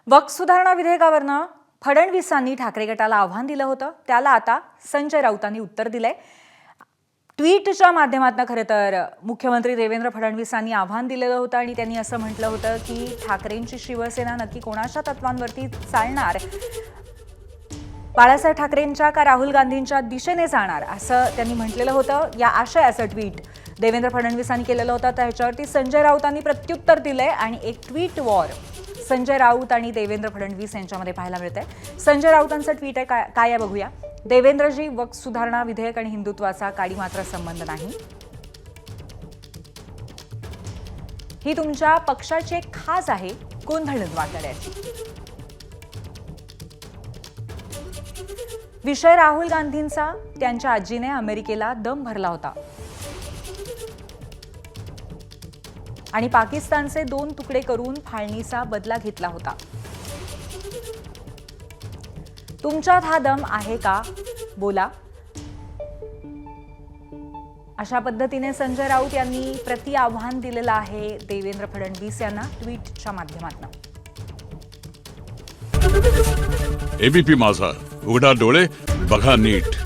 वक्फ सुधारणा विधेयकावरनं फडणवीसांनी ठाकरे गटाला आव्हान दिलं होतं. त्याला आता संजय राऊतांनी उत्तर दिलंय. ट्विटच्या माध्यमातून खरं तर मुख्यमंत्री देवेंद्र फडणवीसांनी आव्हान दिलेलं होतं आणि त्यांनी असं म्हटलं होतं की ठाकरेंची शिवसेना नक्की कोणाच्या तत्वांवरती चालणार, बाळासाहेब ठाकरेंच्या का राहुल गांधींच्या दिशेने जाणार असं त्यांनी म्हटलेलं होतं. या आशयाचं ट्विट देवेंद्र फडणवीसांनी केलेलं होतं. तर ह्याच्यावरती संजय राऊतांनी प्रत्युत्तर दिलंय आणि एक ट्विट वॉर संजय राऊत आणि देवेंद्र फडणवीस यांच्यामध्ये पाहायला मिळतंय. संजय राऊतांचं ट्विट आहे, काय आहे बघूया. देवेंद्रजी, वक्फ सुधारणा विधेयक आणि हिंदुत्वाचा काडी मात्र संबंध नाही. ही तुमच्या पक्षाची एक खास आहे गोंधळ निर्माण करण्याची. विषय राहुल गांधींचा. त्यांच्या आजीने अमेरिकेला दम भरला होता आणि पाकिस्तानचे 2 तुकडे करून फाळणीचा बदला घेतला होता. तुमच्यात हा दम आहे का? बोला. अशा पद्धतीने संजय राऊत यांनी प्रति आव्हान दिलेलं आहे देवेंद्र फडणवीस यांना ट्विटच्या माध्यमातून. एबीपी माझा, उघडा डोळे बघा नीट.